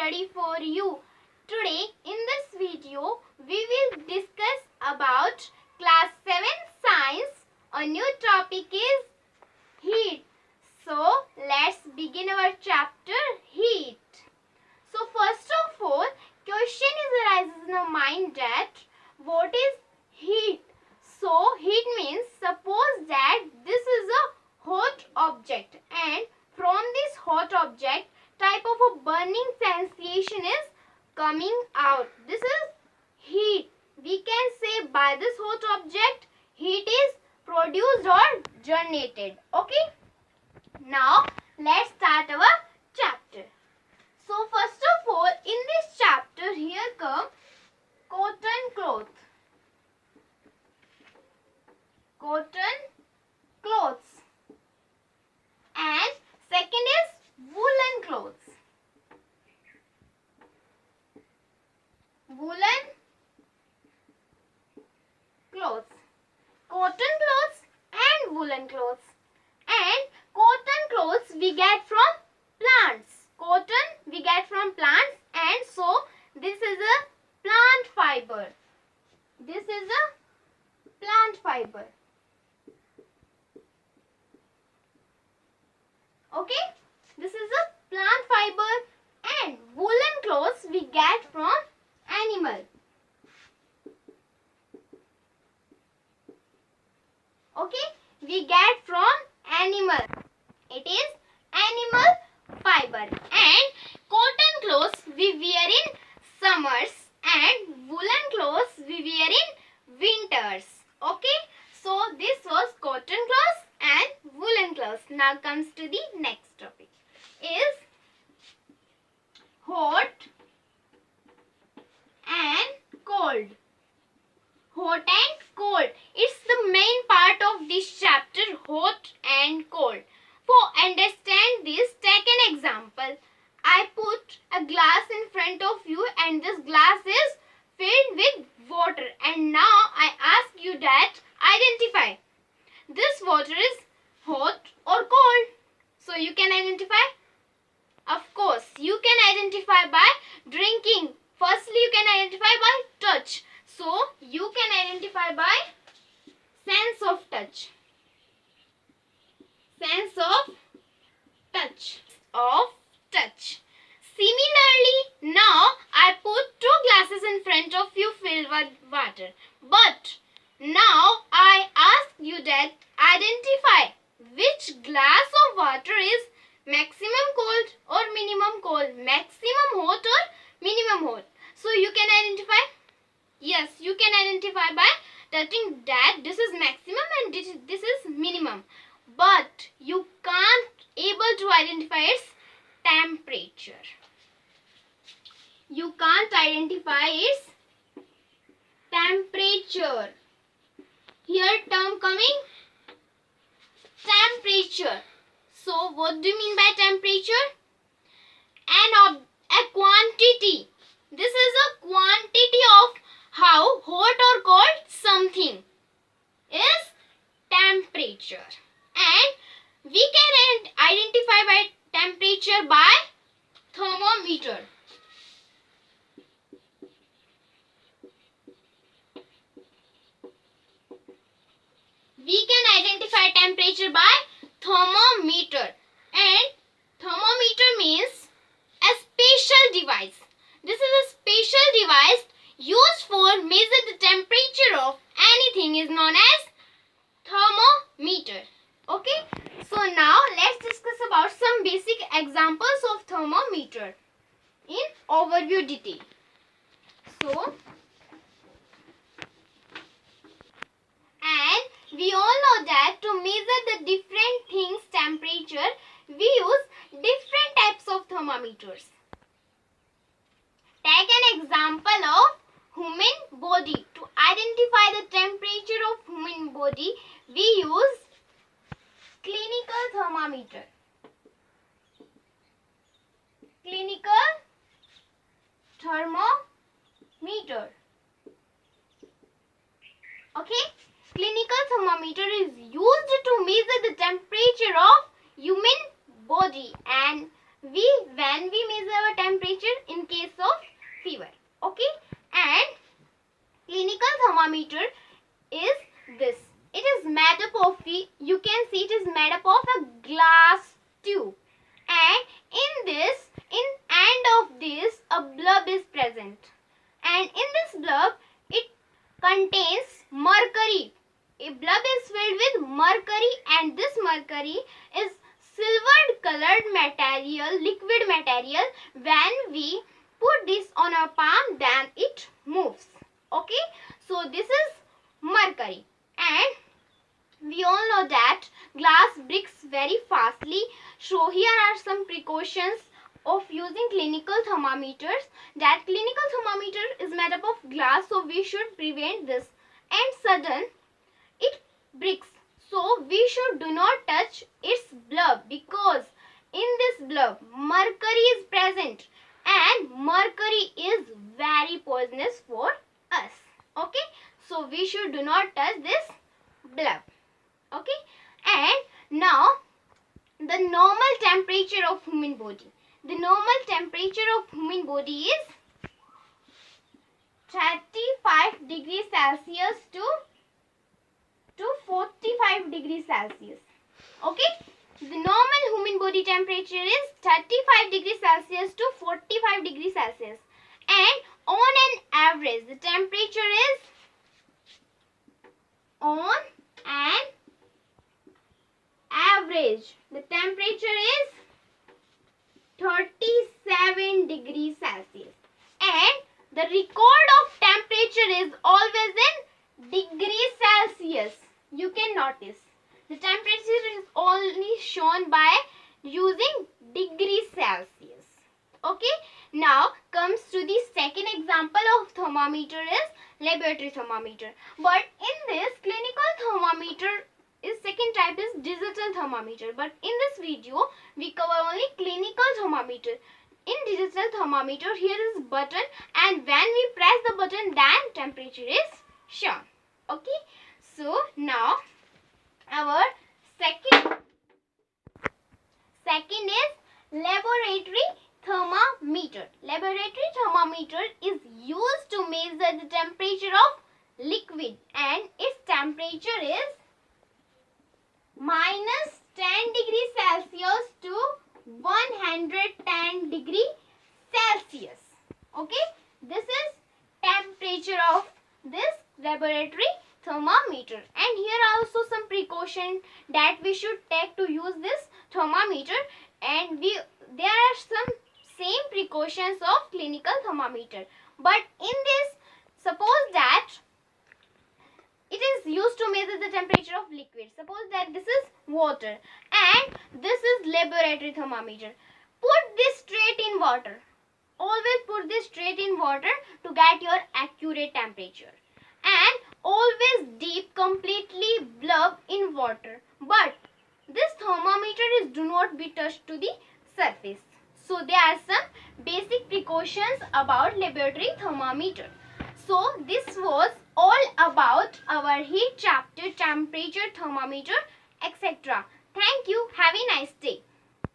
study for you. Today in this video we will discuss about class 7 science. A new topic is heat. So let's begin our chapter heat. So first of all, question arises in our mind that what is heat? So heat means suppose that this is a hot object and from this hot object type of a burning sensation is coming out. This is heat. We can say by this hot object heat is produced or generated. Okay. Now let's start our chapter. So first of all, in this chapter here come cotton cloth. Cotton clothes. And second is woolen clothes. Woolen clothes. Cotton clothes and woolen clothes. And cotton clothes we get from plants. Cotton we get from plants, and so this is a plant fiber. This is a plant fiber. Okay, this is a plant fiber, and woolen clothes we get from animal. Okay, we get from animal. It is animal fiber. And cotton clothes we wear in summers and woolen clothes we wear in winters. Okay, so this was cotton clothes and woolen clothes. Now comes to the next topic is hot and cold. Hot and cold. It's the main part of this chapter, hot and cold. For understand this, take an example. I put a glass in front of you and this glass is filled with water, and now I ask you that identify this water is hot or cold. So you can identify? Of course, you can identify by drinking. Firstly, you can identify by touch. So you can identify by sense of touch. Sense of touch. Of touch. Similarly, now I put two glasses in front of you filled with water. But now I ask you that identify which glass of water is maximum cold or minimum cold, maximum hot or minimum hot. So you can identify? Yes, you can identify by touching that this is maximum and this is minimum. But you can't able to identify its temperature. You can't identify its temperature. Here term coming temperature. So what do you mean by temperature? A quantity. This is a quantity of how hot or cold something is temperature. And we can identify by temperature by thermometer. We can identify temperature by thermometer. And thermometer means a special device. This is a special device used for measure the temperature of anything is known as thermometer. Okay. So now let's discuss about some basic examples of thermometer in overview detail. So, and we all know that to measure the different things temperature, we use different types of thermometers. Take an example of human body. To identify the temperature of human body, we use clinical thermometer. Clinical thermometer. Okay? Clinical thermometer is used to measure the temperature of human body, and when when we measure our temperature in case of fever. Okay, and clinical thermometer is this. It is made up of you can see it is made up of a glass tube, and in end of this a bulb is present, and in this bulb it contains mercury. A bulb is filled with mercury, and this mercury is silver colored material, liquid material. When we put this on our palm, then it moves. Okay, so this is mercury, and we all know that glass breaks very fastly. So here are some precautions of using clinical thermometers. That clinical thermometer is made up of glass, so we should prevent this. And sudden it breaks, so we should do not touch its bulb, because in this bulb mercury is present, and mercury is very poisonous for us. Okay, so we should do not touch this bulb. Okay, and now the normal temperature of human body. The normal temperature of human body is 35 degrees Celsius to 45 degrees Celsius. Okay, the normal human body temperature is 35 degrees Celsius to 45 degrees Celsius, and on an average the temperature is the temperature is 37 degrees Celsius, and the record of temperature is always in degrees Celsius. You can notice the temperature is only shown by using degrees Celsius. Okay, now comes to the second example of thermometer is laboratory thermometer. But in this clinical thermometer is second type is digital thermometer. But in this video we cover only clinical thermometer. In digital thermometer, here is button, and when we press the button, then temperature is shown. Okay, so now our second is laboratory thermometer. Laboratory thermometer is used to measure the temperature of liquid, and its temperature is minus 10 degrees Celsius to 110 degrees Celsius. Okay, this is temperature of this laboratory thermometer. And here also some precaution that we should take to use this thermometer, and there are some same precautions of clinical thermometer. But in this, suppose that it is used to measure the temperature of liquid. Suppose that this is water and this is laboratory thermometer. Put this straight in water. Always put this straight in water to get your accurate temperature. And always dip completely bulb in water. But this thermometer is do not be touched to the surface. So there are some basic precautions about laboratory thermometer. So this was all about our heat chapter, temperature, thermometer, etc. Thank you. Have a nice day.